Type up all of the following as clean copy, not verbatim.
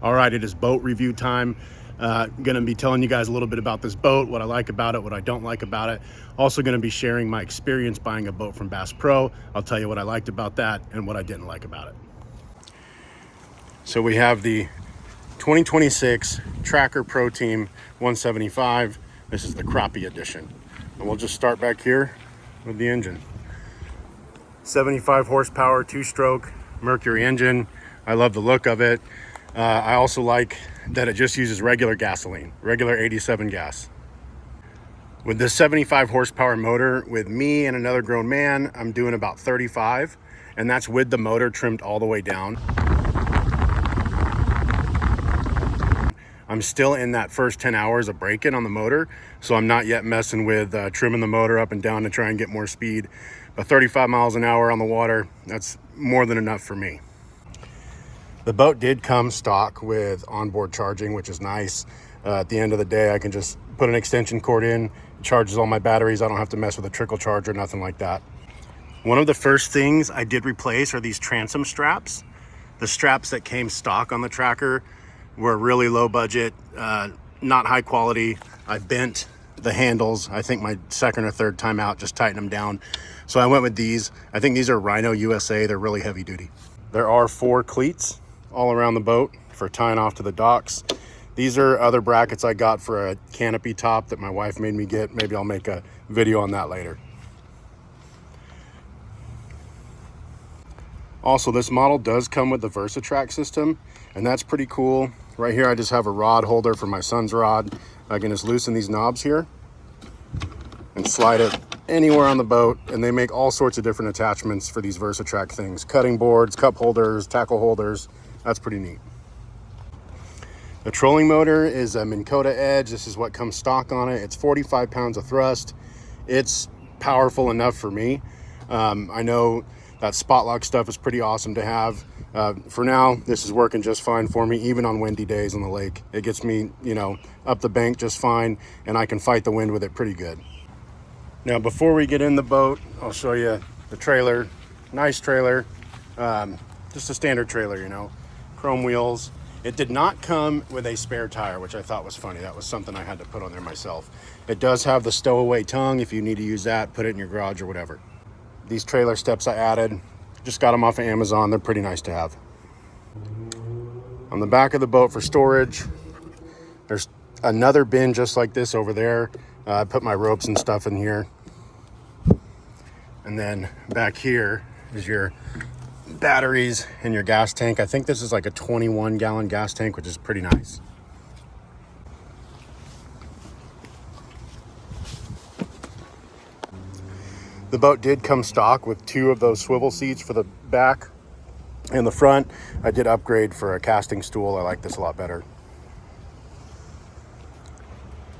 All right, it is boat review time. Gonna be telling you guys a little bit about this boat, what I like about it, what I don't like about it. Also gonna be sharing my experience buying a boat from Bass Pro. I'll tell you what I liked about that and what I didn't like about it. So we have the 2026 Tracker Pro Team 175. This is the Crappie edition. And we'll just start back here with the engine. 75 horsepower, 2-stroke Mercury engine. I love the look of it. I also like that it just uses regular gasoline, regular 87 gas. With this 75 horsepower motor, with me and another grown man, I'm doing about 35, and that's with the motor trimmed all the way down. I'm still in that first 10 hours of braking on the motor, so I'm not yet messing with trimming the motor up and down to try and get more speed. But 35 miles an hour on the water, that's more than enough for me. The boat did come stock with onboard charging, which is nice. At the end of the day, I can just put an extension cord in, it charges all my batteries. I don't have to mess with a trickle charger, nothing like that. One of the first things I did replace are these transom straps. The straps that came stock on the Tracker were really low budget, not high quality. I bent the handles, I think my second or third time out, just tighten them down. So I went with these. I think these are Rhino USA. They're really heavy duty. There are 4 cleats all around the boat for tying off to the docks. These are other brackets I got for a canopy top that my wife made me get. Maybe I'll make a video on that later. Also, this model does come with the VersaTrack system, and that's pretty cool. Right here, I just have a rod holder for my son's rod. I can just loosen these knobs here and slide it anywhere on the boat, and they make all sorts of different attachments for these VersaTrack things. Cutting boards, cup holders, tackle holders. That's pretty neat. The trolling motor is a Minn Kota Edge. This is what comes stock on it. It's 45 pounds of thrust. It's powerful enough for me. I know that spot lock stuff is pretty awesome to have. For now, this is working just fine for me, even on windy days on the lake. It gets me, up the bank just fine, and I can fight the wind with it pretty good. Now, before we get in the boat, I'll show you the trailer. Nice trailer, just a standard trailer, chrome wheels. It did not come with a spare tire, which I thought was funny. That was something I had to put on there myself. It does have the stowaway tongue. If you need to use that, put it in your garage or whatever. These trailer steps I added, just got them off of Amazon. They're pretty nice to have. On the back of the boat for storage, there's another bin just like this over there. I put my ropes and stuff in here. And then back here is your batteries and your gas tank. I think this is like a 21-gallon gas tank, which is pretty nice. The boat did come stock with 2 of those swivel seats for the back and the front. I did upgrade for a casting stool. I like this a lot better.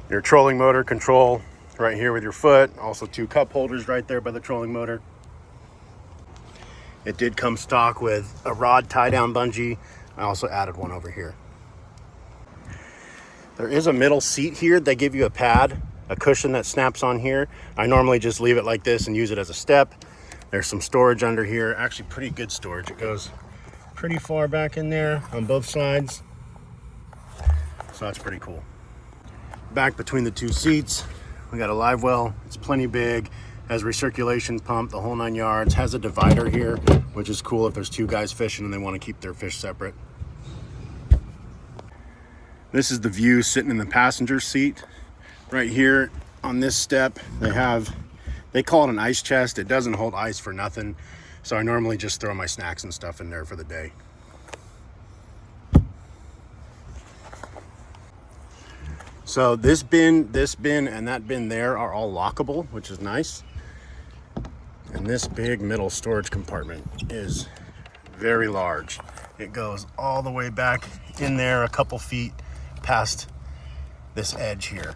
Your trolling motor control right here with your foot. Also 2 cup holders right there by the trolling motor. It did come stock with a rod tie-down bungee. I also added one over here. There is a middle seat here. They give you a pad, a cushion that snaps on here. I normally just leave it like this and use it as a step. There's some storage under here. Actually, pretty good storage. It goes pretty far back in there on both sides. So that's pretty cool. Back between the 2 seats, we got a live well. It's plenty big. Has recirculation pump, the whole 9 yards. Has a divider here, which is cool if there's 2 guys fishing and they want to keep their fish separate. This is the view sitting in the passenger seat. Right here on this step, they call it an ice chest. It doesn't hold ice for nothing. So I normally just throw my snacks and stuff in there for the day. So this bin, and that bin there are all lockable, which is nice. And this big middle storage compartment is very large. It goes all the way back in there a couple feet past this edge here.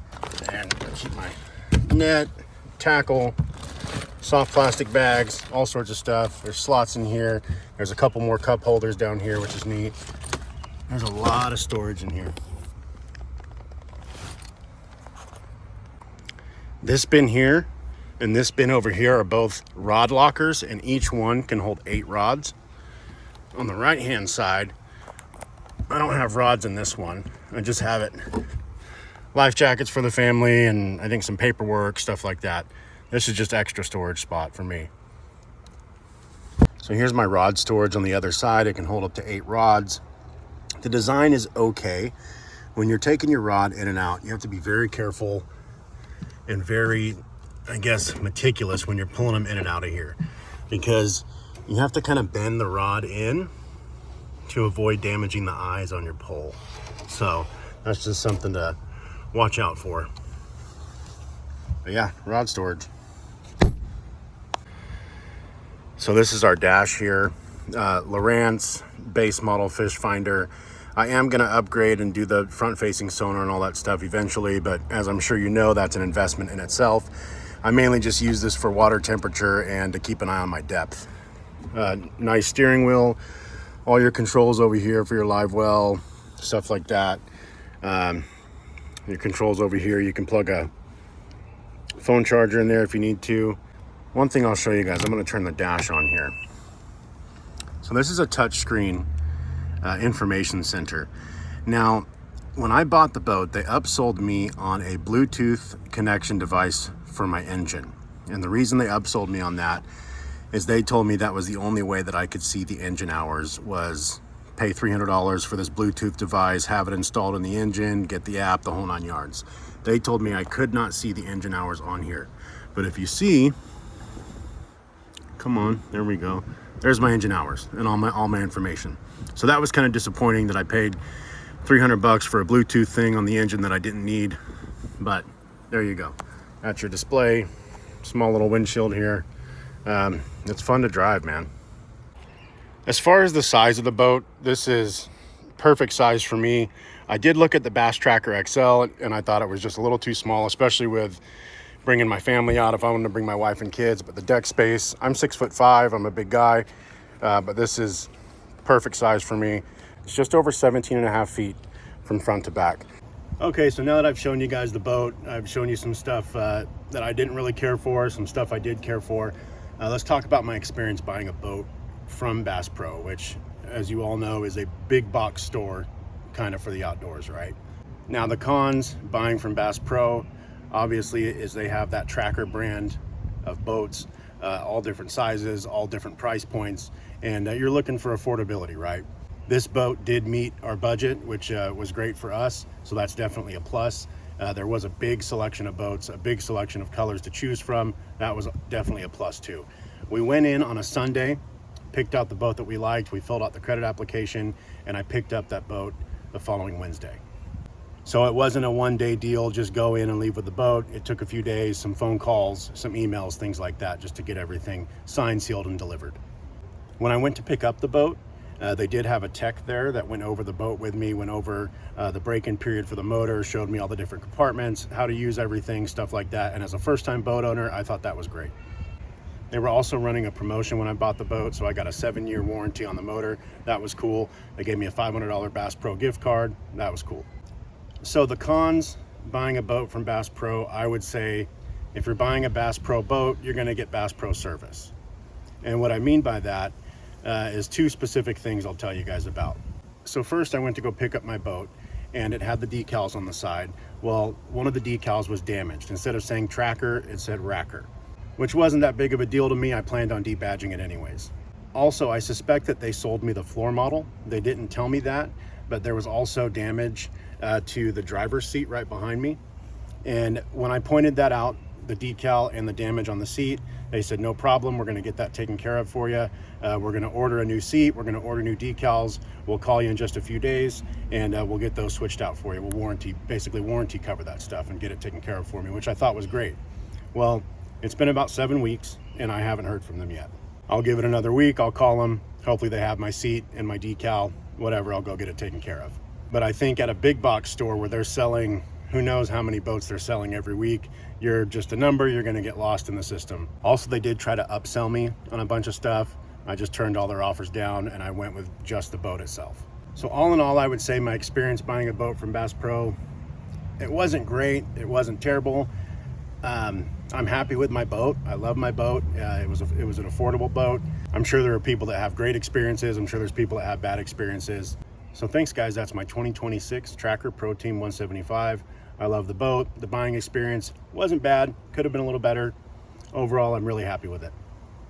And I keep my net, tackle, soft plastic bags, all sorts of stuff. There's slots in here. There's a couple more cup holders down here, which is neat. There's a lot of storage in here. This bin here and this bin over here are both rod lockers, and each one can hold 8 rods. On the right hand side, I don't have rods in this one. I just have it. Life jackets for the family and I think some paperwork, stuff like that. This is just extra storage spot for me. So here's my rod storage on the other side. It can hold up to 8 rods. The design is okay. When you're taking your rod in and out, you have to be very careful and very, I guess, meticulous when you're pulling them in and out of here, because you have to kind of bend the rod in to avoid damaging the eyes on your pole. So that's just something to watch out for. But yeah, rod storage. So this is our dash here. Lowrance base model fish finder. I am going to upgrade and do the front facing sonar and all that stuff eventually, but as I'm sure you know, that's an investment in itself. I mainly just use this for water temperature and to keep an eye on my depth. Nice steering wheel, all your controls over here for your live well, stuff like that. Your controls over here, you can plug a phone charger in there if you need to. One thing I'll show you guys, I'm going to turn the dash on here. So this is a touch screen information center. Now, when I bought the boat, they upsold me on a Bluetooth connection device for my engine. And the reason they upsold me on that is they told me that was the only way that I could see the engine hours, was pay $300 for this Bluetooth device, have it installed in the engine, get the app, the whole 9 yards. They told me I could not see the engine hours on here. But if you see, come on, there we go. There's my engine hours and all my information. So that was kind of disappointing that I paid $300 for a Bluetooth thing on the engine that I didn't need. But there you go. That's your display. Small little windshield here. It's fun to drive, man. As far as the size of the boat, this is perfect size for me. I did look at the Bass Tracker XL and I thought it was just a little too small, especially with bringing my family out if I wanted to bring my wife and kids. But the deck space, I'm 6'5", I'm a big guy, but this is perfect size for me. It's just over 17 and a half feet from front to back. Okay, so now that I've shown you guys the boat, I've shown you some stuff that I didn't really care for, some stuff I did care for. Let's talk about my experience buying a boat from Bass Pro, which, as you all know, is a big box store kind of for the outdoors, right? Now, the cons buying from Bass Pro, obviously, is they have that Tracker brand of boats, all different sizes, all different price points, and you're looking for affordability, right? This boat did meet our budget, which was great for us, so that's definitely a plus. There was a big selection of boats, a big selection of colors to choose from. That was definitely a plus too. We went in on a Sunday, picked out the boat that we liked, we filled out the credit application, and I picked up that boat the following Wednesday. So it wasn't a one-day deal, just go in and leave with the boat. It took a few days, some phone calls, some emails, things like that, just to get everything signed, sealed, and delivered. When I went to pick up the boat, they did have a tech there that went over the boat with me, went over the break-in period for the motor, showed me all the different compartments, how to use everything, stuff like that. And as a first-time boat owner, I thought that was great. They were also running a promotion when I bought the boat, so I got a 7-year warranty on the motor. That was cool. They gave me a $500 Bass Pro gift card. That was cool. So the cons buying a boat from Bass Pro, I would say if you're buying a Bass Pro boat, you're going to get Bass Pro service. And what I mean by that is 2 specific things I'll tell you guys about. So first, I went to go pick up my boat and it had the decals on the side. Well, one of the decals was damaged. Instead of saying Tracker, it said Racker, which wasn't that big of a deal to me. I planned on debadging it anyways. Also, I suspect that they sold me the floor model. They didn't tell me that, but there was also damage to the driver's seat right behind me. And when I pointed that out, the decal and the damage on the seat, they said, no problem, we're gonna get that taken care of for you. We're gonna order a new seat, we're gonna order new decals, we'll call you in just a few days, and we'll get those switched out for you. We'll basically warranty cover that stuff and get it taken care of for me, which I thought was great. Well, it's been about 7 weeks and I haven't heard from them yet. I'll give it another week, I'll call them, hopefully they have my seat and my decal, whatever, I'll go get it taken care of. But I think at a big box store where they're selling, who knows how many boats they're selling every week, you're just a number, you're gonna get lost in the system. Also, they did try to upsell me on a bunch of stuff. I just turned all their offers down and I went with just the boat itself. So all in all, I would say my experience buying a boat from Bass Pro, it wasn't great, it wasn't terrible. I'm happy with my boat. I love my boat. It was an affordable boat. I'm sure there are people that have great experiences. I'm sure there's people that have bad experiences. So thanks guys, that's my 2026 Tracker Pro Team 175. I love the boat. The buying experience wasn't bad, could have been a little better. Overall, I'm really happy with it.